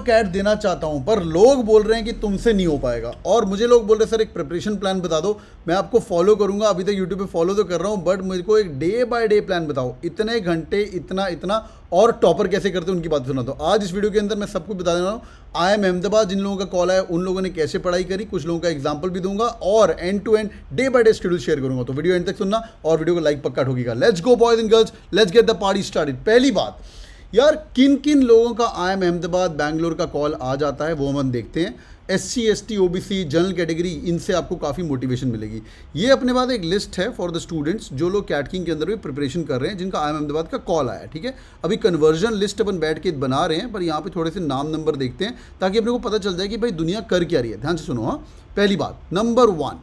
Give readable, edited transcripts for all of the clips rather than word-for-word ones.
Cat देना चाहता हूं पर लोग बोल रहे हैं कि तुमसे नहीं हो पाएगा, और मुझे लोग बोल रहे हैं सर एक प्रिपरेशन प्लान बता दो, मैं आपको फॉलो करूंगा। अभी तक यूट्यूब पे फॉलो तो कर रहा हूं, बट मुझे को एक डे बाय डे प्लान बताओ, इतने घंटे इतना इतना, और टॉपर कैसे करते हैं उनकी बात सुना दो। आज इस वीडियो के अंदर मैं सब कुछ बता देना हूँ। IIM अहमदाबाद जिन लोगों का कॉल आया उन लोगों ने कैसे पढ़ाई करी, कुछ लोगों का एग्जाम्पल भी दूंगा, और end to end day by day schedule share करूंगा। तो वीडियो एंड तक सुनना और वीडियो को लाइक पक्का ठोकीगा। Let's go boys and girls, let's get the party started. पहली बात यार, किन किन लोगों का IIM अहमदाबाद बैंगलोर का कॉल आ जाता है वो हम देखते हैं। SC ST OBC general category, इनसे आपको काफ़ी मोटिवेशन मिलेगी। ये अपने बाद एक लिस्ट है फॉर द स्टूडेंट्स जो लोग कैट किंग के अंदर भी प्रिपरेशन कर रहे हैं, जिनका IIM अहमदाबाद का कॉल आया है। ठीक है, अभी कन्वर्जन लिस्ट अपन बैठ के बना रहे हैं, पर यहाँ पे थोड़े से नाम नंबर देखते हैं ताकि अपने को पता चल जाए कि भाई दुनिया कर क्या रही है। ध्यान से सुनो। हाँ, पहली बात नंबर 1,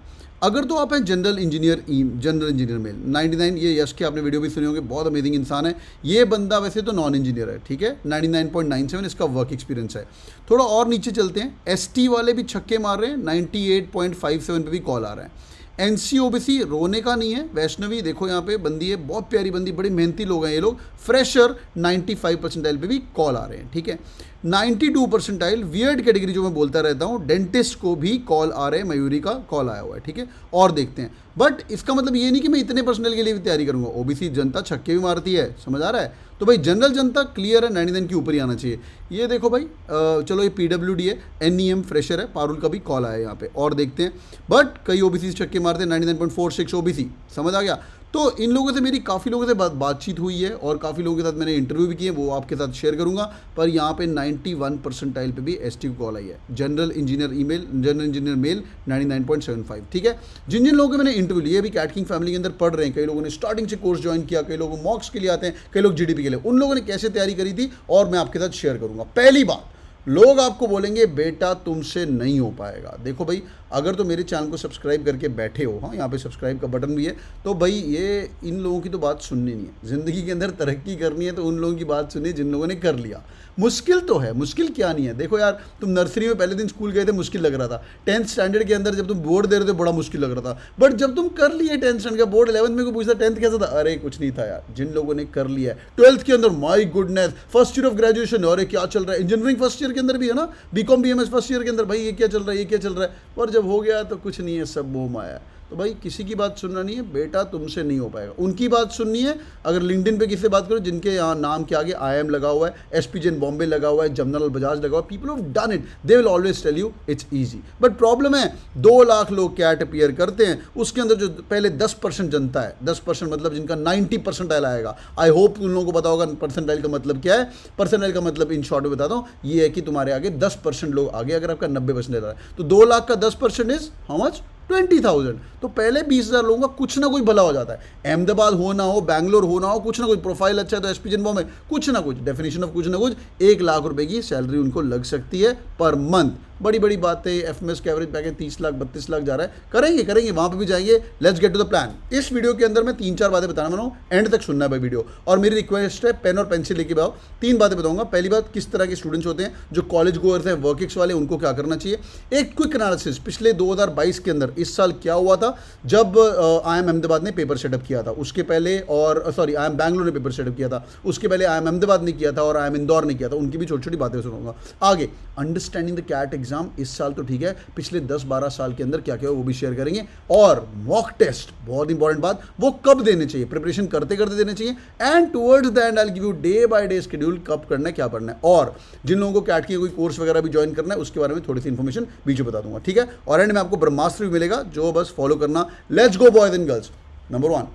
अगर तो आप हैं जनरल इंजीनियर मेल 99, ये यश के आपने वीडियो भी सुनी होगी, बहुत अमेजिंग इंसान है ये बंदा। वैसे तो नॉन इंजीनियर है, ठीक है, 99.97 इसका वर्क एक्सपीरियंस है। थोड़ा और नीचे चलते हैं, ST वाले भी छक्के मार रहे हैं, 98.57 पे भी कॉल आ रहा है। NC OBC रोने का नहीं है। वैष्णवी देखो यहाँ पे बंदी है, बहुत प्यारी बंदी, बड़ी मेहनती लोग हैं ये लोग। फ्रेशर 95 परसेंटाइल पे भी कॉल आ रहे हैं। ठीक है, 92 परसेंटाइल वियर्ड कैटेगरी जो मैं बोलता रहता हूँ, डेंटिस्ट को भी कॉल आ रहे हैं, मयूरी का कॉल आया हुआ है। ठीक है, और देखते हैं, बट इसका मतलब ये नहीं कि मैं इतने पर्सनल के लिए भी तैयारी करूँगा। OBC जनता छक्के भी मारती है, समझ आ रहा है। तो भाई जनरल जनता क्लियर है, 99 की ऊपर ही आना चाहिए। ये देखो भाई, चलो ये PWD है, NEM फ्रेशर है, पारुल का भी कॉल आया है यहाँ पे, और देखते हैं। बट कई OBC छक्के मारते हैं, 99.46 OBC, समझ आ गया। तो इन लोगों से मेरी काफ़ी लोगों से बातचीत हुई है, और काफ़ी लोगों के साथ मैंने इंटरव्यू भी किए, वो आपके साथ शेयर करूंगा। पर यहाँ पे 91 परसेंटाइल पे भी ST को कॉल आई है। General engineer male 99.75। ठीक है, जिन जिन लोगों के मैंने इंटरव्यू लिए, भी कैट किंग फैमिली के अंदर पढ़ रहे हैं, कई लोगों ने स्टार्टिंग से कोर्स ज्वाइन किया, कई लोग मॉक्स के लिए आते हैं, कई लोग GDP के लिए, उन लोगों ने कैसे तैयारी करी थी और मैं आपके साथ शेयर करूंगा। पहली बात, लोग आपको बोलेंगे बेटा तुमसे नहीं हो पाएगा। देखो भाई, अगर तो मेरे चैनल को सब्सक्राइब करके बैठे हो, हाँ यहाँ पे सब्सक्राइब का बटन भी है, तो भाई ये इन लोगों की तो बात सुननी नहीं है। ज़िंदगी के अंदर तरक्की करनी है तो उन लोगों की बात सुनिए जिन लोगों ने कर लिया। मुश्किल तो है, मुश्किल क्या नहीं है। देखो यार, तुम नर्सरी में पहले दिन स्कूल गए थे, मुश्किल लग रहा था। 10th स्टैंडर्ड के अंदर जब तुम बोर्ड दे रहे थे बड़ा मुश्किल लग रहा था, बट जब तुम कर लिए 10th स्टैंडर्ड का बोर्ड, 11th में को पूछता 10th कैसा था, अरे कुछ नहीं था यार। जिन लोगों ने कर लिया है 12th के अंदर, my goodness, first year of graduation, अरे क्या चल रहा है, इंजीनियरिंग फर्स्ट ईयर के अंदर भी है ना, BCom BMS फर्स्ट ईयर के अंदर, भाई ये क्या चल रहा है, ये क्या चल रहा है। और जब हो गया तो कुछ नहीं है, सब मोह माया है। तो भाई किसी की बात सुनना नहीं है, बेटा तुमसे नहीं हो पाएगा। उनकी बात सुननी है। अगर लिंक्डइन पे किसी बात करो जिनके यहाँ नाम के आगे IIM लगा हुआ है, SP जैन बॉम्बे लगा हुआ है, जमनालाल बजाज लगा हुआ है, people have done it, they will always tell you it's easy. But problem है, 2 लाख लोग कैट अपीयर करते हैं, उसके अंदर जो पहले 10% जनता है, 10% मतलब जिनका 90 परसेंटाइल आएगा। आई होप उन लोगों को पता होगा परसेंटाइल का मतलब क्या है। परसेंटाइल का मतलब इन शॉर्ट में बताता हूँ, ये है कि तुम्हारे आगे 10% लोग आगे, अगर आपका 90% आ रहा है तो 2 लाख का 10% इज हाउ मच, 20,000। तो पहले 20,000 लोगों का कुछ ना कुछ भला हो जाता है। अहमदाबाद हो ना हो, बैंगलोर हो ना हो, कुछ ना कुछ प्रोफाइल अच्छा है तो SP जैन बॉम्बे, कुछ ना कुछ डेफिनेशन ऑफ कुछ ना कुछ 1 लाख रुपए की सैलरी उनको लग सकती है पर मंथ। बड़ी बड़ी बातें, FMS का एवरेज पैकेज 30 लाख 32 लाख जा रहा है। करेंगे वहां पे भी जाएंगे। Let's get to the plan. इस वीडियो के अंदर मैं 3-4 बातें बताना बना हूं, एंड तक सुनना है भाई वीडियो। और मेरी रिक्वेस्ट है, पेन और पेंसिल लेके आओ। 3 बातें बताऊंगा। पहली बात, किस तरह के स्टूडेंट्स होते हैं जो कॉलेज गोअर्स हैं, वर्किक्स वाले, उनको क्या करना चाहिए। एक क्विक एनालिसिस, पिछले 2022 के अंदर इस साल क्या हुआ था जब IIM अहमदाबाद ने पेपर सेटअप किया था, उसके पहले, और IIM बैंगलोर ने पेपर सेटअप किया था, उसके पहले IIM अहमदाबाद ने किया था, और IIM इंदौर ने किया था। उनकी भी छोटी छोटी बातें सुनाऊंगा आगे। अंडरस्टैंडिंग द कैट एग्जाम, इस साल तो ठीक है, पिछले 10-12 साल के अंदर क्या क्या हो वो भी शेयर करेंगे। और मॉक टेस्ट, बहुत इंपॉर्टेंट बात, वो कब देने चाहिए, प्रिपरेशन करते करते देने चाहिए। And towards the and I will give you day by day schedule, कब करना है, क्या पढ़ना है। और जिन लोगों को कैट की कोई कोर्स वगैरह भी ज्वाइन करना है, उसके बारे में थोड़ी सी इन्फॉर्मेशन बीच में बता दूंगा। ठीक है, और एंड में आपको ब्रह्मास्त्र भी मिलेगा, जो बस फॉलो करना। Let's go boys and girls. Number 1,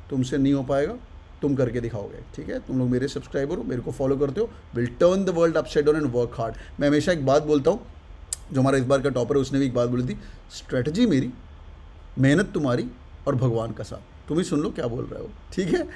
तुमसे नहीं हो पाएगा, तुम करके दिखाओगे। ठीक है, तुम लोग मेरे सब्सक्राइबर हो, मेरे को फॉलो करते हो, will turn the world upside down and work hard. मैं हमेशा एक बात बोलता हूँ, जो हमारा इस बार का टॉपर है उसने भी एक बात बोली थी, स्ट्रेटजी मेरी, मेहनत तुम्हारी, और भगवान का साथ। तुम ही सुन लो क्या बोल रहे हो। ठीक है,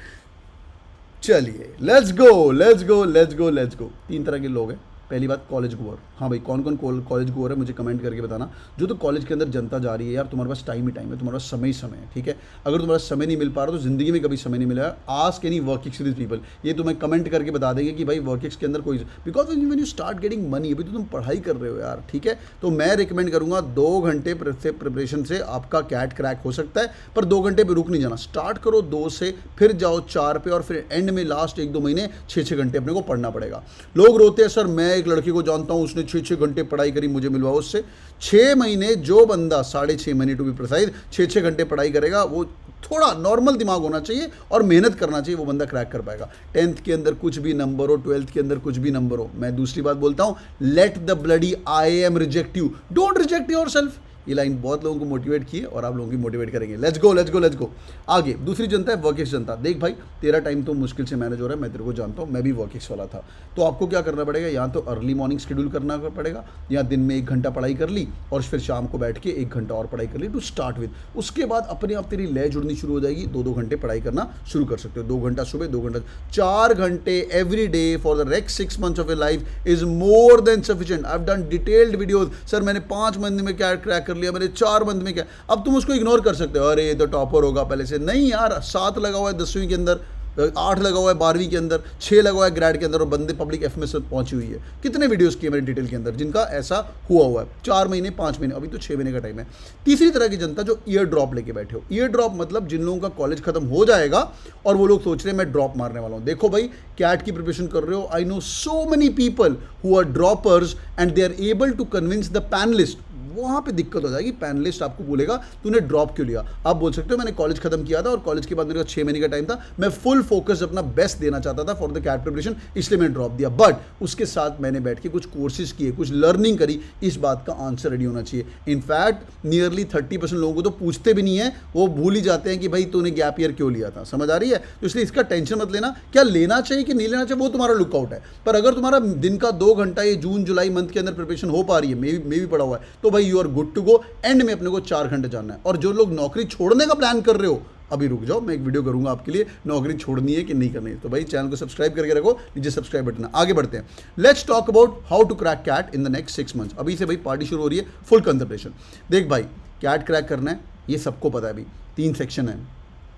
चलिए लेट्स गो। 3 तरह के लोग हैं। पहली बात, कॉलेज गोअर। हाँ भाई, कौन कौन कॉलेज गोअर है मुझे कमेंट करके बताना। जो तो कॉलेज के अंदर जनता जा रही है यार, तुम्हारे पास टाइम ही टाइम है, तुम्हारे पास समय ही समय है। ठीक है, अगर तुम्हारा समय नहीं मिल पा रहा तो जिंदगी में कभी समय नहीं मिलेगा। Ask any workings to this people, ये तुम्हें कमेंट करके बता देंगे कि भाई वर्किंग्स के अंदर कोई, because when you start getting money, अभी तो तुम पढ़ाई कर रहे हो यार। ठीक है, तो मैं रिकमेंड करूंगा 2 घंटे प्रिपरेशन से आपका कैट क्रैक हो सकता है, पर 2 घंटे पर रुक नहीं जाना। स्टार्ट करो 2 से, फिर जाओ 4 पे, और फिर एंड में लास्ट 1-2 महीने 6-6 घंटे अपने को पढ़ना पड़ेगा। लोग रोते हैं सर मैं एक लड़के को जानता हूँ, उसने 6-6 घंटे पढ़ाई करी, मुझे मिलवा उससे 6 महीने। जो बंदा 6.5 महीने टू बी प्रिसाइज 6-6 घंटे पढ़ाई करेगा, वो थोड़ा नॉर्मल दिमाग होना चाहिए और मेहनत करना चाहिए, वो बंदा क्रैक कर पाएगा। 10th के अंदर कुछ भी नंबर हो, 12th के अंदर कुछ भी नंबर हो, मैं दूसरी बात बोलता हूँ, let the bloody IIM reject you, don't reject your self. ये लाइन बहुत लोगों को मोटिवेट की है और आप लोगों की मोटिवेट करेंगे। Let's go let's go let's go. आगे दूसरी जनता है वर्किश जनता। देख भाई, तेरा टाइम तो मुश्किल से मैनेज हो रहा है, मैं तेरे को जानता हूँ, मैं भी वर्किश वाला था। तो आपको क्या करना पड़ेगा, या तो अर्ली मॉर्निंग शेड्यूल करना पड़ेगा, या दिन में 1 घंटा पढ़ाई कर ली और फिर शाम को बैठ के 1 घंटा और पढ़ाई कर ली टू स्टार्ट विद। उसके बाद अपने आप तेरी लय जुड़नी शुरू हो जाएगी, 2-2 घंटे पढ़ाई करना शुरू कर सकते हो। 2 घंटा सुबह, 2 घंटा, 4 घंटे every day for the next 6 months of your life is more than sufficient. I have done detailed videos. Sir मैंने 5 मंथ में क्या क्रैक कर लिया, मैंने 4 मंथ में क्या। अब तुम उसको इग्नोर कर सकते हो, अरे ये तो टॉपर होगा पहले से। नहीं यार, 7 लगा हुआ है 10वीं के अंदर, 8 लगा हुआ है 12वीं के अंदर, 6 लगा हुआ है ग्रेड के अंदर, और बंदे पब्लिक एफएमएस तक पहुंची हुई है। कितने वीडियोस किए मैंने डिटेल के अंदर जिनका ऐसा हुआ है। 4 महीने 5 महीने, अभी तो 6 महीने का टाइम है। तीसरी तरह की जनता जो ईयर ड्रॉप लेके बैठे हो। ईयर ड्रॉप मतलब जिन लोगों का कॉलेज खत्म हो जाएगा और वो लोग सोच रहे हैं मैं ड्रॉप मारने वाला हूँ। देखो भाई, कैट की प्रिपरेशन कर रहे हो, I know so many people who are droppers and they are able to convince the panellist. वहाँ पे दिक्कत हो जाएगी, पैनलिस्ट आपको बोलेगा तूने ड्रॉप क्यों लिया। आप बोल सकते हो मैंने कॉलेज खत्म किया था और कॉलेज के बाद मेरे पास 6 महीने का टाइम था, मैं फुल फोकस अपना बेस्ट देना चाहता था फॉर द कैट प्रिपरेशन, इसलिए मैंने ड्रॉप दिया। बट उसके साथ मैंने बैठ के कुछ कोर्सेज किए, कुछ लर्निंग करी। इस बात का आंसर रेडी होना चाहिए। इनफैक्ट नियरली 30% लोगों को तो पूछते भी नहीं है, वो भूल ही जाते हैं कि भाई तूने गैप ईयर क्यों लिया था। समझ आ रही है? तो इसलिए इसका टेंशन मत लेना, क्या लेना चाहिए कि नहीं लेना चाहिए वो तुम्हारा लुकआउट है। पर अगर तुम्हारा दिन का 2 घंटा ये जून जुलाई मंथ के अंदर प्रिपरेशन हो पा रही है, मे भी पड़ा हुआ है, तो भाई you are good to go. End में अपने को 4 घंटे जानना है। और जो लोग नौकरी छोड़ने का प्लान कर रहे हो, अभी रुक जाओ, मैं एक वीडियो करूंगा आपके लिए, नौकरी छोड़नी है कि नहीं करनी है। तो भाई चैनल को सब्सक्राइब करके रखो, नीचे सब्सक्राइब बटन है। आगे बढ़ते हैं, let's talk about how to crack CAT in the next 6 months। अभी से भाई पार्टी शुरू हो रही है, फुल कंसंट्रेशन। देख भाई, कैट क्रैक करना है, ये सबको पता है। अभी 3 सेक्शन है,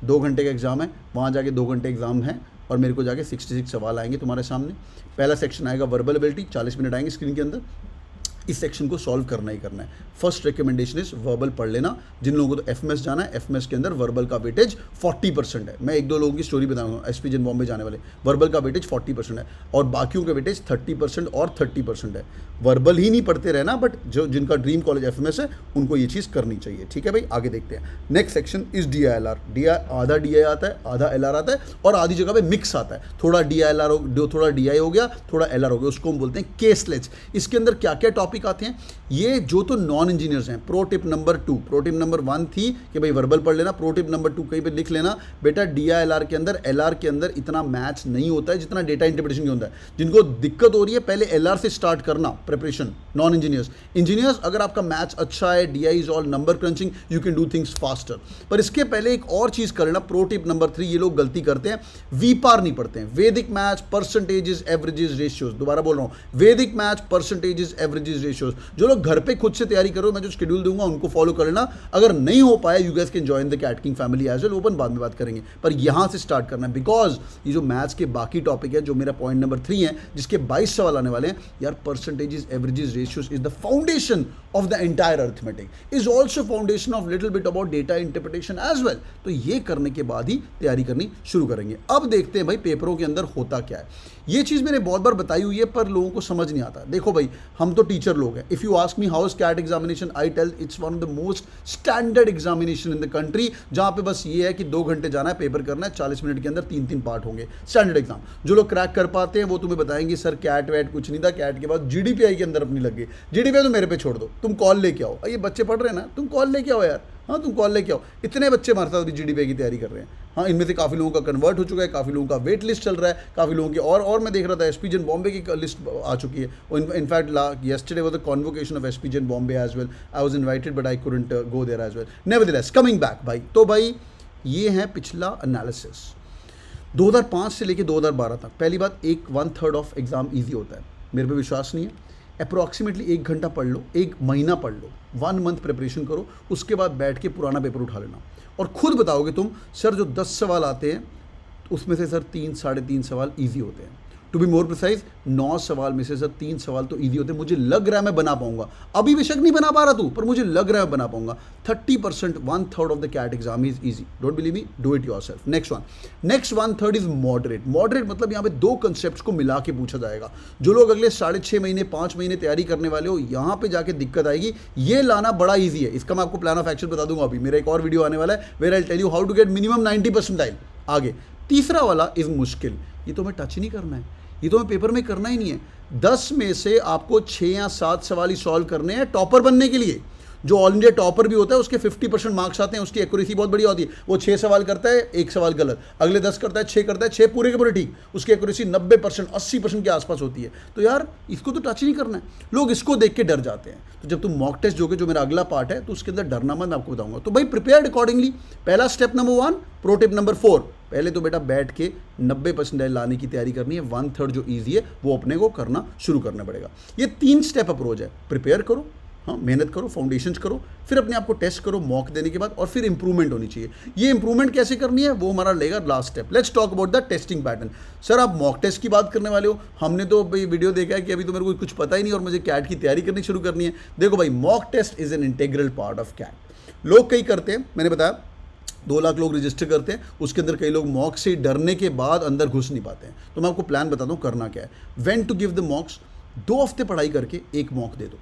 2 घंटे का एग्जाम है, वहाँ जाके 2 घंटे एग्जाम है और मेरे को जाके 66 सवाल आएंगे तुम्हारे सामने। पहला सेक्शन आएगा वर्बल एबिलिटी, 40 मिनट आएंगे स्क्रीन के अंदर। इस सेक्शन को सॉल्व करना ही करना है। फर्स्ट रिकमेंडेशन इज वर्बल पढ़ लेना। जिन लोगों को तो एफएमएस जाना है, एफएमएस के अंदर वर्बल का वेटेज 40% है। मैं 1-2 लोगों की स्टोरी बताऊंगा, एसपी जन बॉम्बे जाने वाले, वर्बल का वेटेज 40% है और बाकियों का वेटेज 30% और 30% है। वर्बल ही नहीं पढ़ते रहना, बट जो जिनका ड्रीम कॉलेज एफएमएस है उनको ये चीज़ करनी चाहिए। ठीक है भाई, आगे देखते हैं। Next section is DILR। आधा DI आता है, आधा LR आता है और आधी जगह पे मिक्स आता है। थोड़ा DILR हो, थोड़ा DI हो गया, थोड़ा LR हो गया, उसको हम बोलते हैं केसलेस। इसके अंदर क्या क्या टॉपिक आते हैं, ये जो तो नॉन इंजीनियर्स हैं। Pro tip number 2, pro tip number 1 थी कि भाई वर्बल पढ़ लेना, प्रो टिप नंबर 2 कहीं पे लिख लेना बेटा, DILR के अंदर, LR के अंदर इतना मैच नहीं होता है जितना डेटा इंटरप्रिटेशन के होता है। जिनको दिक्कत हो रही है पहले LR से स्टार्ट करना प्रिपरेशन, नॉन इंजीनियर्स। इंजीनियर्स अगर आपका मैच अच्छा है, DI is all number crutching, you can do things faster. पर इसके पहले एक और चीज कर लेना, प्रो टिप नंबर 3, ये लोग गलती करते हैं, वीपार नहीं पढ़ते हैं। वैदिक मैच, परसेंटेजेस, एवरेजेस, रेशियोज। दोबारा बोल रहा हूं, वैदिक मैच, परसेंटेजेस, एवरेजेस, रेशियोज। जो लोग घर पे खुद से तैयारी करो, मैं जो शेड्यूल दूंगा उनको फॉलो कर लेना। अगर नहीं हो पाया, you guys can join the CAT king family as well, open बाद में बात करेंगे, पर यहां से स्टार्ट करना है। बिकॉज ये जो मैथ्स के बाकी टॉपिक है, जो मेरा पॉइंट नंबर 3 है, जिसके 22 सवाल आने वाले हैं यार, percentages, averages, ratios is the foundation of the entire arithmetic, is also foundation of little bit about data interpretation as well. तो ये करने के बाद ही तैयारी करनी शुरू करेंगे। अब देखते हैं भाई पेपरों के अंदर होता क्या है। ये चीज़ मैंने बहुत बार बताई हुई है पर लोगों को समझ नहीं आता। देखो भाई, हम तो टीचर लोग हैं। If you ask me how is CAT examination, I tell it's one of the most standard examination in the country, जहाँ पे बस ये है कि 2 घंटे जाना है, पेपर करना है, 40 मिनट के अंदर 3-3 पार्ट होंगे। Standard exam. जो लोग क्रैक कर पाते हैं वो तुम्हें बताएंगे सर कैट वैट कुछ नहीं था, कैट के बाद GDPI के अंदर अपनी लग गई। GDPI तो मेरे पे छोड़ दो, तुम कॉल लेके आओ। ये बच्चे पढ़ रहे हैं ना, तुम कॉल लेके आओ यार। हाँ, तुम कॉल लेके आओ। इतने बच्चे हमारे साथ अभी GDPI की तैयारी कर रहे हैं। हाँ, इनमें से काफ़ी लोगों का कन्वर्ट हो चुका है, काफ़ी लोगों का वेट लिस्ट चल रहा है, काफ़ी लोगों की और मैं देख रहा था एसपी जन बॉम्बे की लिस्ट आ चुकी है। In fact yesterday was the convocation of SP Jain Bombay as well. I was invited but I couldn't go there as well. Nevertheless, coming back भाई, तो भाई ये है पिछला एनालिसिस 2005 से लेके 2012 तक। पहली बात, 1/3 ऑफ एग्जाम ईजी होता है। मेरे पे विश्वास नहीं है, अप्रॉक्सीमेटली 1 घंटा पढ़ लो, 1 महीना पढ़ लो, 1 मंथ प्रिपरेशन करो, उसके बाद बैठ के पुराना पेपर उठा लेना और खुद बताओगे तुम, सर जो 10 सवाल आते हैं उसमें से सर 3 साढ़े 3 सवाल ईजी होते हैं। टू बी मोर प्रिसाइज 9 सवाल में से सर 3 सवाल तो ईजी होते हैं, मुझे लग रहा है मैं बना पाऊंगा, अभी बेशक नहीं बना पा रहा तू, पर मुझे लग रहा है बना पाऊंगा। 30%, 1/3 of the CAT exam is easy, don't believe me, do it yourself. Next 1/3 is moderate. Moderate मतलब यहाँ पे 2 कंसेप्ट को मिला के पूछा जाएगा। जो लोग अगले 6.5 महीने 5 महीने तैयारी करने वाले हो, यहाँ पे जाके दिक्कत आएगी, ये लाना बड़ा ईजी है। इसका मैं आपको प्लान ऑफ एक्शन बता दूंगा, अभी मेरा एक और वीडियो आने वाला है where I tell you how to get minimum 90%। आगे तीसरा वाला इज मुश्किल, ये तो हमें टच ही नहीं करना है, ये तो हमें पेपर में करना ही नहीं है। 10 में से आपको 6 या 7 सवाल ही सॉल्व करने हैं टॉपर बनने के लिए। जो ऑल इंडिया टॉपर भी होता है उसके 50% मार्क्स आते हैं, उसकी एक्यूरेसी बहुत बढ़िया होती है। वो 6 सवाल करता है, 1 सवाल गलत, अगले 10 करता है, 6 करता है, 6 पूरे के पूरे ठीक, उसकी एक्यूरेसी 90%, 80% के आसपास होती है। तो यार इसको तो टच ही नहीं करना है, लोग इसको देख के डर जाते हैं। तो जब तुम मॉक टेस्ट दोगे, जो मेरा अगला पार्ट है, तो उसके अंदर डरना मत, मैं आपको बताऊंगा। तो भाई प्रिपेयर्ड अकॉर्डिंगली। पहला step number 1, pro tip number 4, पहले तो बेटा बैठ के 90% लाने की तैयारी करनी है। 1/3 जो ईजी है वो अपने को करना शुरू करना पड़ेगा। ये 3 स्टेप अप्रोच है, प्रिपेयर करो, हाँ मेहनत करो, फाउंडेशंस करो, फिर अपने आप को टेस्ट करो मॉक देने के बाद, और फिर इंप्रूवमेंट होनी चाहिए। ये इंप्रूवमेंट कैसे करनी है वो हमारा लेगा last step. Let's talk about the testing pattern. Sir आप मॉक टेस्ट की बात करने वाले हो, हमने तो भाई वीडियो देखा है कि अभी तो मेरे को कुछ पता ही नहीं और मुझे कैट की तैयारी करनी शुरू करनी है। देखो भाई, mock test is an integral part of CAT. लोग कई करते हैं, मैंने बताया 2 लाख लोग रजिस्टर करते हैं, उसके अंदर कई लोग मॉक से डरने के बाद अंदर घुस नहीं पाते हैं। तो मैं आपको प्लान बताता हूँ करना क्या है। When to give the mocks, 2 हफ्ते पढ़ाई करके 1 मॉक दे दो।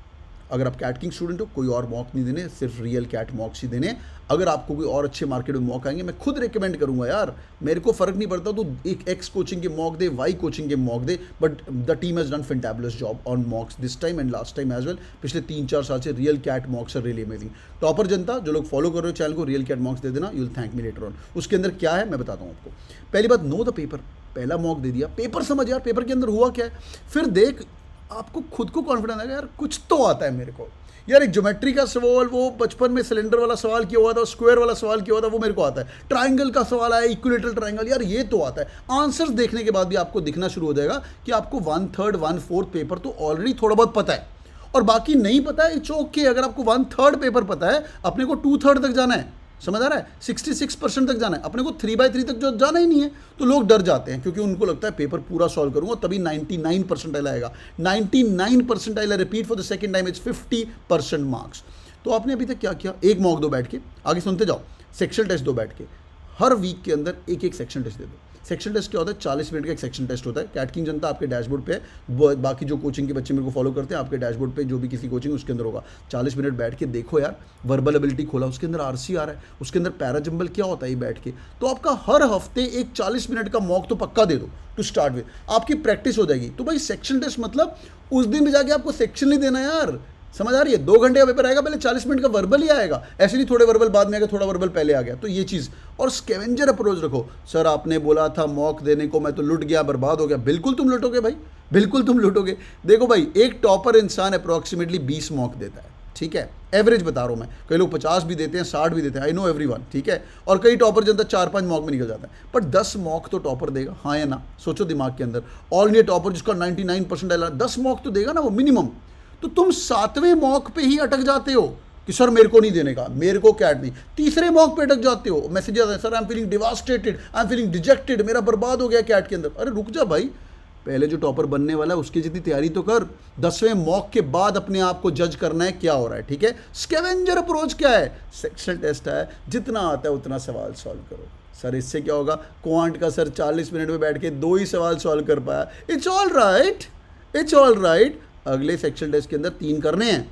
अगर आप कैट किंग स्टूडेंट हो, कोई और मॉक नहीं देने, सिर्फ रियल कैट मॉक्स ही देने। अगर आपको कोई और अच्छे मार्केट में मॉक आएंगे, मैं खुद रिकमेंड करूंगा यार, मेरे को फर्क नहीं पड़ता, तो एक एक्स कोचिंग के मॉक दे, वाई कोचिंग के मॉक दे, but the team has done fantabulous job on mocks this time and last time as well. पिछले 3-4 साल से real CAT mocks are really amazing. Topper जनता जो लोग फॉलो कर रहे हो चैनल को, रियल कैट मॉक्स दे देना, you will thank me later on. उसके अंदर क्या है मैं बताता हूँ आपको। पहली बात, नो द पेपर। पहला मॉक दे दिया, पेपर समझ यार पेपर के अंदर हुआ क्या है, फिर देख आपको खुद को कॉन्फिडेंस आएगा, यार कुछ तो आता है मेरे को। यार एक ज्योमेट्री का सवाल, वो बचपन में सिलेंडर वाला सवाल किया हुआ था, स्क्वायर वाला सवाल किया हुआ था, वो मेरे को आता है। ट्राइंगल का सवाल आया, इक्विलेटरल ट्राइंगल, यार ये तो आता है। आंसर्स देखने के बाद भी आपको दिखना शुरू हो जाएगा कि आपको 1/3 1/4 पेपर तो ऑलरेडी थोड़ा बहुत पता है, और बाकी नहीं पता है इट्स ओके। अगर आपको 1/3 पेपर पता है, अपने को 2/3 तक जाना है, समझ आ रहा है, 66% तक जाना है, अपने को 3/3 तक जो जाना ही नहीं है। तो लोग डर जाते हैं क्योंकि उनको लगता है पेपर पूरा सॉल्व करूंगा तभी 99 परसेंटाइल आएगा। 99 percentile, repeat for the second time, it's 50% marks. तो आपने अभी तक क्या किया, 1 मॉक दो बैठ के, आगे सुनते जाओ। सेक्शन टेस्ट दो बैठ के, हर वीक के अंदर एक सेक्शन टेस्ट दे दो। सेक्शन टेस्ट क्या होता है, 40 मिनट का एक सेक्शन टेस्ट होता है। कैट किंग जनता आपके डैशबोर्ड पे है, बाकी जो कोचिंग के बच्चे मेरे को फॉलो करते हैं, आपके डैशबोर्ड पे जो भी किसी कोचिंग उसके अंदर होगा। 40 मिनट बैठ के देखो यार, वर्बल एबिलिटी खोला, उसके अंदर आरसी आ रहा है, उसके अंदर पैराजम्बल क्या होता है, ये बैठ के। तो आपका हर हफ्ते एक 40 मिनट का मॉक तो पक्का दे दो टू स्टार्ट विद, आपकी प्रैक्टिस हो जाएगी। तो भाई सेक्शन टेस्ट मतलब उस दिन भी जाके आपको सेक्शन नहीं देना यार, समझ आ रही है। 2 घंटे का पेपर आएगा, पहले 40 मिनट का वर्बल ही आएगा, ऐसे नहीं थोड़े वर्बल बाद में आएगा, थोड़ा वर्बल पहले आ गया। तो ये चीज़, और स्कैवेंजर अप्रोच रखो। सर आपने बोला था मॉक देने को, मैं तो लुट गया, बर्बाद हो गया। बिल्कुल तुम लुटोगे भाई, बिल्कुल तुम लुटोगे। देखो भाई, एक टॉपर इंसान अप्रॉक्सीमेटली 20 मॉक देता है, ठीक है, एवरेज बता रहा हूँ मैं। कई लोग 50 भी देते हैं, 60 भी देते हैं, आई नो एवरीवन, ठीक है। और कई टॉपर जनता 4-5 मॉक में निकल जाता है, पर 10 मॉक तो टॉपर देगा, हाँ या ना, सोचो दिमाग के अंदर। ऑल इंडिया टॉपर जिसका 99 परसेंटाइल, 10 मॉक तो देगा ना वो मिनिमम। तो तुम 7वें मॉक पे ही अटक जाते हो कि सर मेरे को नहीं देने का, मेरे को कैट नहीं। 3रे मॉक पे अटक जाते हो, मैसेज आता है, sir I am feeling devastated, I am feeling dejected, मेरा बर्बाद हो गया कैट के अंदर। अरे रुक जा भाई, पहले जो टॉपर बनने वाला है उसकी जितनी तैयारी तो कर। 10वें मॉक के बाद अपने आप को जज करना है क्या हो रहा है, ठीक है। स्कैवेंजर अप्रोच क्या है, सेक्शन टेस्ट है, जितना आता है उतना सवाल सॉल्व करो। सर इससे क्या होगा, क्वांट का सर 40 मिनट में बैठ के 2 ही सवाल सॉल्व कर पाया, it's all right, it's all right. अगले सेक्शन टेस्ट के अंदर 3 करने हैं,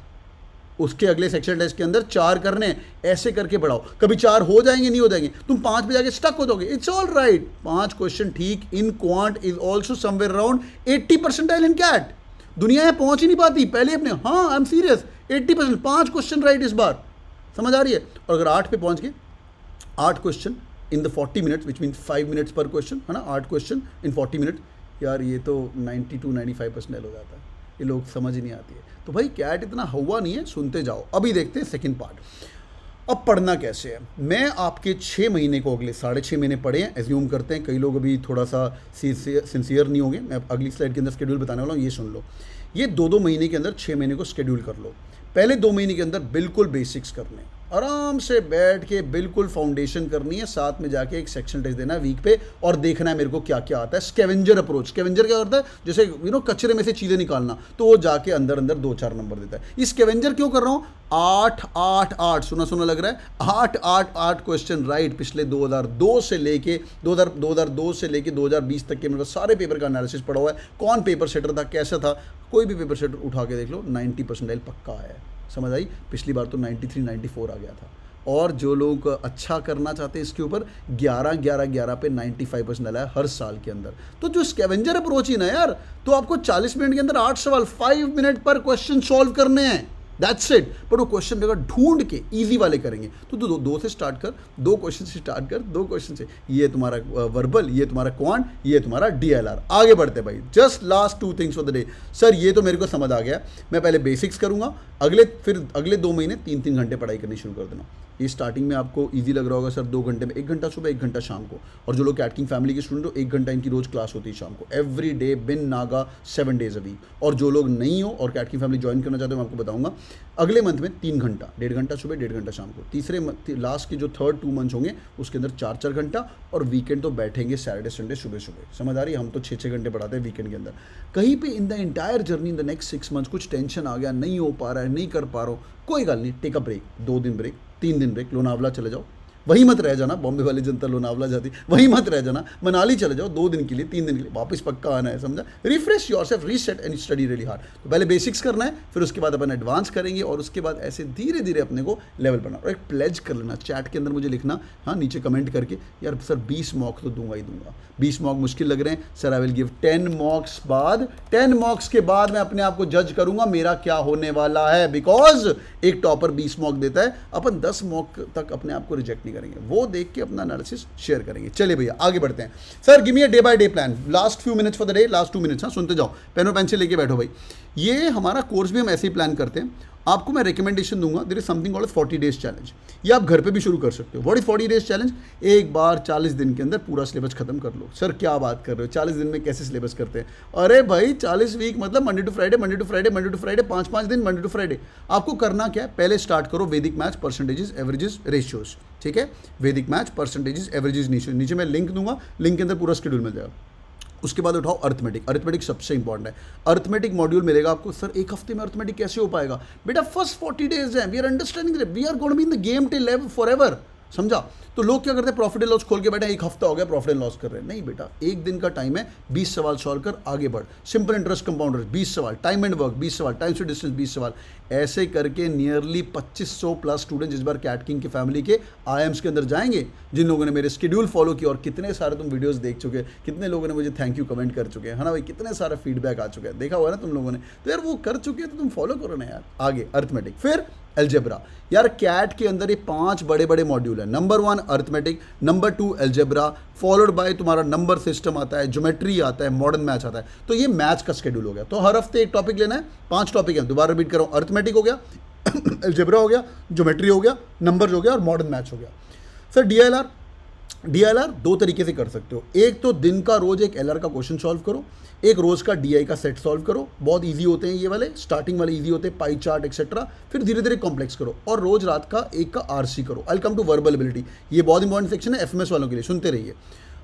उसके अगले सेक्शन टेस्ट के अंदर 4 करने हैं, ऐसे करके बढ़ाओ। कभी 4 हो जाएंगे, नहीं हो जाएंगे, तुम 5 पे जाके स्टक हो जाओगे, इट्स ऑल राइट। 5 क्वेश्चन ठीक in quant is also somewhere around 80 percentile in CAT. दुनिया यहाँ पहुंच ही नहीं पाती पहले अपने, हाँ I am serious, 80%, 5 question right इस बार, समझ आ रही है। और अगर 8 पे पहुंच गए, 8 question in the 40 minutes, which mean 5 minutes पर क्वेश्चन, है ना, 8 क्वेश्चन इन 40 मिनट, यार ये तो 92-95% हो जाता है। ये लोग समझ ही नहीं आती है। तो भाई कैट इतना हुआ नहीं है, सुनते जाओ। अभी देखते हैं सेकंड पार्ट। अब पढ़ना कैसे है, मैं आपके 6 महीने को अगले 6.5 महीने पढ़े हैं, एज्यूम करते हैं। कई लोग अभी थोड़ा सा सिंसियर नहीं होंगे, मैं अगली स्लाइड के अंदर शेड्यूल बताने वाला हूँ, ये सुन लो। ये 2-2 महीने के अंदर 6 महीने को शेड्यूल कर लो। पहले 2 महीने के अंदर बिल्कुल बेसिक्स करने, आराम से बैठ के बिल्कुल फाउंडेशन करनी है, साथ में जाके एक सेक्शन टेस्ट देना है वीक पे और देखना है मेरे को क्या क्या आता है। स्कैवेंजर अप्रोच, स्कैवेंजर क्या करता है, जैसे कचरे में से चीज़ें निकालना, तो वो जाके अंदर अंदर 2-4 नंबर देता है। ये स्कैवेंजर क्यों कर रहा हूँ, 8-8-8 सुना सुना लग रहा है, 8-8-8 क्वेश्चन राइट पिछले 2002 से लेके 2002 से लेके 2020 तक के मेरे पास सारे पेपर का एनालिसिस पड़ा हुआ है। कौन पेपर सेटर था, कैसा था, कोई भी पेपर सेटर उठा के देख लो, 90% पक्का है। समझ आई, पिछली बार तो 93-94 आ गया था। और जो लोग अच्छा करना चाहते हैं इसके ऊपर 11-11-11 पे 95% डाला है हर साल के अंदर। तो जो स्कैवेंजर अप्रोच ही ना यार, तो आपको 40 मिनट के अंदर 8 सवाल 5 मिनट पर क्वेश्चन सॉल्व करने हैं, दैट्स इट। बट वो क्वेश्चन पेपर ढूंढ के इजी वाले करेंगे। तो दो से स्टार्ट कर, 2 क्वेश्चन से स्टार्ट कर, 2 क्वेश्चन से, ये तुम्हारा वर्बल, ये तुम्हारा क्वांट, ये तुम्हारा डीएलआर। आगे बढ़ते भाई, just last 2 things for the day. Sir ये तो मेरे को समझ आ गया, मैं पहले बेसिक्स करूंगा, फिर अगले 2 महीने 3-3 घंटे पढ़ाई करनी शुरू कर देना। ये स्टार्टिंग में आपको इजी लग रहा होगा सर 2 घंटे में, 1 घंटा सुबह 1 घंटा शाम को। और जो लोग कैटकिंग फैमिली के स्टूडेंट हो, 1 घंटा इनकी रोज क्लास होती है शाम को, एवरी डे बिन नागा 7 डेज अ वीक। और जो लोग नहीं हो और कैटकिंग फैमिली ज्वाइन करना चाहते हो, मैं आपको बताऊंगा अगले मंथ में 3 घंटा, 1.5 घंटा सुबह 1.5 घंटा शाम को। तीसरे लास्ट के जो थर्ड 2 मंथ्स होंगे उसके अंदर 4-4 घंटा, और वीकेंड तो बैठेंगे सैटरडे संडे सुबह सुबह। समझ आ रही है, हम तो 6-6 घंटे पढ़ाते हैं वीकेंड के अंदर। कहीं पे in the entire journey in the next 6 months कुछ टेंशन आ गया, नहीं हो पा रहा है, नहीं कर पा रहा हूँ, कोई गल नहीं, टेक अ ब्रेक, 2 दिन ब्रेक, 3 दिन ब्रेक, लोनावला चले जाओ। वहीं मत रह जाना, बॉम्बे वाली जनता लोनावला जाती, वहीं मत रह जाना, मनाली चले जाओ 2 दिन के लिए, 3 दिन के लिए, वापस पक्का आना है, समझा। Refresh yourself, reset and study really hard. तो पहले बेसिक्स करना है, फिर उसके बाद अपन एडवांस करेंगे, और उसके बाद ऐसे धीरे धीरे अपने को लेवल बनाना। और एक प्लेज कर लेना, चैट के अंदर मुझे लिखना, हाँ नीचे कमेंट करके, यार सर 20 मॉक तो दूंगा ही दूंगा, 20 मॉक मुश्किल लग रहे हैं सर, आई विल गिव 10 मॉक्स बाद, 10 मॉक्स के बाद मैं अपने आप को जज करूंगा मेरा क्या होने वाला है। बिकॉज एक टॉपर 20 मॉक देता है, अपन 10 मॉक तक अपने आप को रिजेक्ट नहीं करेंगे, वो देख के अपना एनालिसिस शेयर करेंगे। चलिए भैया आगे बढ़ते हैं। Sir give me a day by day plan, last few minutes for the day, last 2 minutes, हाँ सुनते जाओ, पेन और पेंसिल लेके बैठो भाई। ये हमारा कोर्स भी हम ऐसे ही प्लान करते हैं। आपको मैं रिकमेंडेशन दूंगा, there is something called 40 days challenge. ये आप घर पे भी शुरू कर सकते हो। व्हाट इज 40 डेज चैलेंज, एक बार 40 दिन के अंदर पूरा सिलेबस खत्म कर लो। सर क्या बात कर रहे हो, 40 दिन में कैसे सिलेबस करते हैं? अरे भाई 40 वीक मतलब Monday to Friday, Monday to Friday, Monday to Friday, 5-5 दिन मंडे टू फ्राइडे। आपको करना क्या है, पहले स्टार्ट करो वैदिक मैथ्स परसेंटेजेस एवरेजेस रेशियोज, ठीक है, वैदिक मैथ्स परसेंटेजेस एवरेजेस नीचे मैं लिंक दूंगा, लिंक के अंदर पूरा शेड्यूल मिल जाएगा। उसके बाद उठाओ अर्थमेटिक, अर्थमेटिक सबसे इंपॉर्टेंट है। अर्थमेटिक मॉड्यूल मिलेगा आपको। सर एक हफ्ते में अर्थमेटिक कैसे हो पाएगा? बेटा फर्स्ट 40 डेज है, we are understanding, we are going to be in the game till forever, समझा। तो लोग क्या करते हैं, प्रॉफिट एंड लॉस खोल के बैठे, एक हफ्ता हो गया प्रॉफिट एंड लॉस कर रहे हैं। नहीं बेटा, 1 दिन का टाइम है, 20 सवाल सॉल्व कर आगे बढ़। सिंपल इंटरेस्ट कंपाउंडर 20 सवाल, टाइम एंड वर्क 20 सवाल, टाइम टू डिस्टेंस 20 सवाल, ऐसे करके नियरली 2500 प्लस स्टूडेंट्स इस बार कैटकिंग की फैमिली के आईएम्स के अंदर जाएंगे, जिन लोगों ने मेरे शेड्यूल फॉलो किया। और कितने सारे तुम वीडियोस देख चुके, कितने लोगों ने मुझे थैंक यू कमेंट कर चुके हैं, है ना भाई, कितने सारा फीडबैक आ चुका है, देखा हुआ है ना तुम लोगों ने। तो यार वो कर चुके हैं तो तुम फॉलो करो ना यार। आगे अर्थमेटिक, फिर एल्जेब्रा। यार कैट के अंदर ये 5 बड़े बड़े मॉड्यूल है। Number 1 arithmetic, number 2 algebra, followed by तुम्हारा नंबर सिस्टम आता है, ज्योमेट्री आता है, मॉडर्न मैथ्स आता है। तो ये मैथ्स का शेड्यूल हो गया। तो हर हफ्ते एक टॉपिक लेना है, 5 टॉपिक है, दोबारा रिपीट कर रहा हूँ, अर्थमेटिक हो गया, एल्जेब्रा हो गया, ज्योमेट्री हो गया, नंबर हो गया, और मॉडर्न मैथ्स हो गया। सर डीएलआर 2 तरीके से कर सकते हो। एक तो दिन का रोज एक एलआर का क्वेश्चन सॉल्व करो, एक रोज का डीआई का सेट सॉल्व करो। बहुत इजी होते हैं ये वाले, स्टार्टिंग वाले इजी होते हैं, पाई चार्ट एक्सेट्रा, फिर धीरे धीरे कॉम्प्लेक्स करो। और रोज रात का एक का आरसी करो। आई कम टू वर्बल एबिलिटी, ये बहुत इंपॉर्टेंट सेक्शन है एफएमएस वालों के लिए, सुनते रहिए।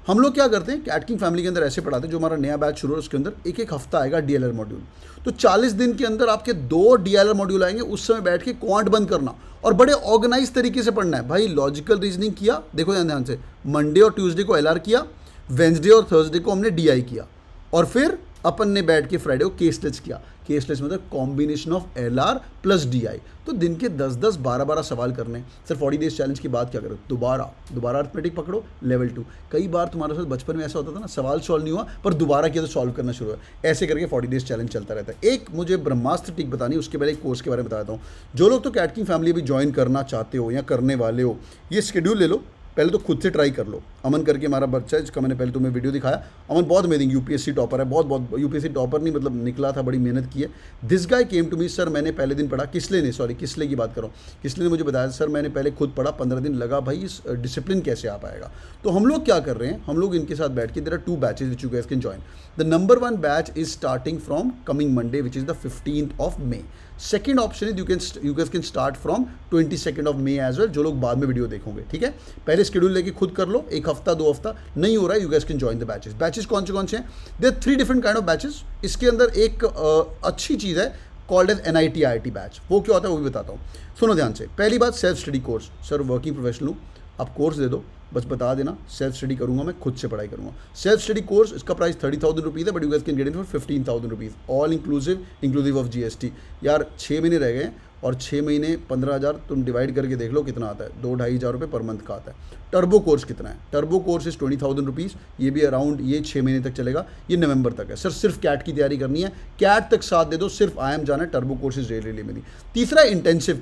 हम लोग क्या करते हैं, कैटकिंग फैमिली के अंदर ऐसे पढ़ाते हैं, जो हमारा नया बैच शुरू है उसके अंदर एक एक हफ्ता आएगा डीएलआर मॉड्यूल। तो 40 दिन के अंदर आपके 2 डीएलआर मॉड्यूल आएंगे। उस समय बैठ के क्वांट बंद करना और बड़े ऑर्गेनाइज तरीके से पढ़ना है भाई। लॉजिकल रीजनिंग किया, देखो ध्यान से, मंडे और ट्यूसडे को एलआर किया, वेंसडे और थर्सडे को हमने डीआई किया, और फिर अपन ने बैठ के फ्राइडे को केसलेस किया। केसलेस मतलब combination of LR plus DI. तो दिन के 10-10, 12-12 सवाल करने। सर 40 डेज चैलेंज की बात क्या करो, दोबारा अर्थमेटिक पकड़ो, लेवल 2। कई बार तुम्हारे साथ बचपन में ऐसा होता था ना, सवाल सॉल्व नहीं हुआ पर दोबारा किया तो सॉल्व करना शुरू हुआ। ऐसे करके 40 डेज चैलेंज चलता रहता है। एक मुझे ब्रह्मास्त्र टिक बतानी, उसके पहले एक कोर्स के बारे में बताता हूँ। जो लोग तो कैटकिंग फैमिली भी ज्वाइन करना चाहते हो या करने वाले हो, ये शेड्यूल ले लो, पहले तो खुद से ट्राई कर लो। अमन करके हमारा बच्चा है जिसका मैंने पहले तुम्हें वीडियो दिखाया। अमन बहुत अमेजिंग यूपीएससी टॉपर है, बहुत यूपीएससी टॉपर नहीं मतलब निकला था, बड़ी मेहनत की है। This guy came to me, sir मैंने पहले दिन पढ़ा, किसले की बात करो, किसले ने मुझे बताया सर मैंने पहले खुद पढ़ा, 15 दिन लगा भाई इस डिसिप्लिन कैसे आ पाएगा। तो हम लोग क्या कर रहे हैं, हम लोग इनके साथ बैठ के, there are 2 batches which you guys can join. The number 1 batch is starting from coming Monday which is the 15th of May। Second option is you guys can start from 22nd of May as well, जो लोग बाद में video देखोगे, ठीक है। पहले schedule लेके खुद कर लो, 1 हफ्ता 2 हफ्ता नहीं हो रहा है, you guys can join the batches. Batches कौन से हैं, there 3 different kind of batches. इसके अंदर एक अच्छी चीज़ है called as NIT IIT batch. वो क्या होता है वो भी बताता हूँ, सुनो ध्यान से। पहली बात self study course, sir working professional हूँ, आप कोर्स दे दो, बस बता देना सेल्फ स्टडी करूंगा, मैं खुद से पढ़ाई करूंगा। सेल्फ स्टडी कोर्स, इसका प्राइस 30,000 रुपीज़ है, but you guys can get it for 15,000 rupees, all inclusive of GST। यार 6 महीने रह गए और 6 महीने 15,000 तुम डिवाइड करके देख लो कितना आता है, 2-2.5 हज़ार रुपये पर मंथ का आता है। टर्बो कोर्स कितना है, टर्बो कोर्स इज 20,000 रुपीज़, ये भी अराउंड ये 6 महीने तक चलेगा, ये नवंबर तक है। सर सिर्फ कैट की तैयारी करनी है, कैट तक साथ दे दो, सिर्फ IIM जाना है, turbo course is really merry. तीसरा इंटेंसिव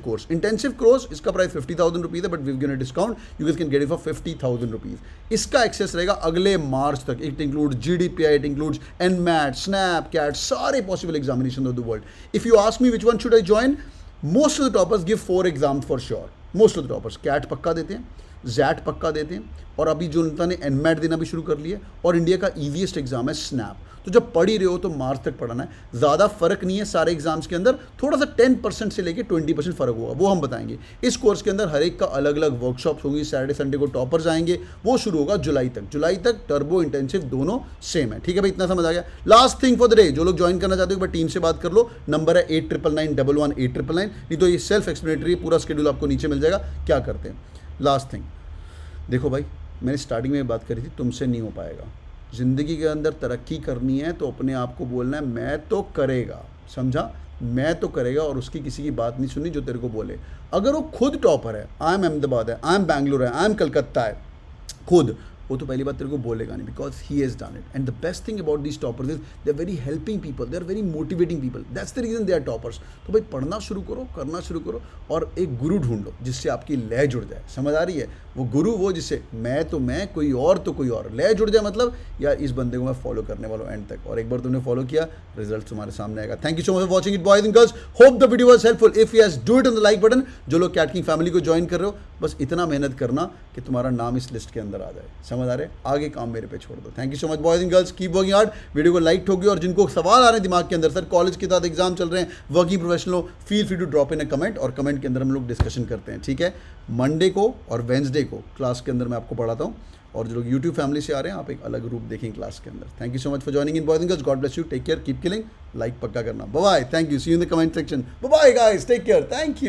कोर्स, इसका प्राइस 50,000 रुपीज़ है, but we given a discount, you guys can get it for 50,000 rupees. इसका एक्सेस रहेगा अगले मार्च तक। It include GDPI, it includes NMAT, SNAP, CAT, सारे possible examination of the world. If you ask me which one should I join, most of the toppers give 4 exams for sure. Most of the toppers CAT पक्का देते हैं, jet पक्का देते हैं, और अभी जो जनता ने NMAT देना भी शुरू कर लिया, और इंडिया का ईजीएस्ट एग्जाम है स्नैप। तो जब पढ़ ही रहे हो तो मार्च तक पढ़ना है, ज़्यादा फर्क नहीं है सारे एग्जाम्स के अंदर, थोड़ा सा 10% से लेके 20% फर्क होगा, वो हम बताएंगे। इस कोर्स के अंदर हर एक का अलग अलग वर्कशॉप्स होंगी, सैटरडे संडे को टॉपर्स आएंगे, वो शुरू होगा जुलाई तक टर्बो इंटेंसिव दोनों सेम है, ठीक है भाई, इतना समझ आ गया। Last thing for the day, जो लोग ज्वाइन करना चाहते हो एक बार टीम से बात कर लो, नंबर है 8999118899, नहीं तो ये सेल्फ एक्सप्लेनेटरी पूरा शेड्यूल आपको नीचे मिल जाएगा क्या करते हैं। लास्ट थिंग देखो भाई, मैंने स्टार्टिंग में बात करी थी, तुमसे नहीं हो पाएगा। ज़िंदगी के अंदर तरक्की करनी है तो अपने आप को बोलना है मैं तो करेगा, समझा, मैं तो करेगा, और उसकी किसी की बात नहीं सुननी जो तेरे को बोले। अगर वो खुद टॉपर है, IIM अहमदाबाद है, IIM बैंगलोर है, IIM कलकत्ता है, खुद वो तो पहली बात तेरे को बोलेगा नहीं, because he has done it. And the best thing about these toppers is they are very helping people, they are very motivating people, that's the reason they are toppers. तो भाई पढ़ना शुरू करो, करना शुरू करो, और एक गुरु ढूंढ लो जिससे आपकी लय जुड़ जाए, समझ आ रही है, वो गुरु वो जिससे मैं तो मैं, कोई और तो कोई और, लय जुड़ जाए, मतलब यार इस बंदे को मैं फॉलो करने वाला हूँ एंड तक, और एक बार तुमने फॉलो किया रिजल्ट तुम्हारे सामने आएगा। Thank you so much for watching it boys and girls, hope the video was helpful. If yes do it on the like button. जो लोग कैट किंग फैमिली को ज्वाइन कर रहे हो, बस इतना मेहनत करना कि तुम्हारा नाम इस लिस्ट के अंदर आ जाए, समझ आ रहे, आगे काम मेरे पे छोड़ दो। Thank you so much boys and girls, keep working hard. Video को लाइक ठोकिए, और जिनको सवाल आ रहे हैं दिमाग के अंदर, सर कॉलेज के साथ एग्जाम चल रहे हैं, वर्किंग प्रोफेशनल हो, feel free to drop in a comment, और कमेंट के अंदर हम लोग डिस्कशन करते हैं, ठीक है। मंडे को और वेंसडे को क्लास के अंदर मैं आपको पढ़ाता हूँ, और जो लोग यूट्यूब फैमिली से आ रहे हैं आप एक अलग रूप देखेंगे क्लास के अंदर। Thank you so much for joining in boys and girls, God bless you, take care, keep killing, like पक्का करना, bye bye, thank you, see you in the comment section, bye bye guys, take care, thank you.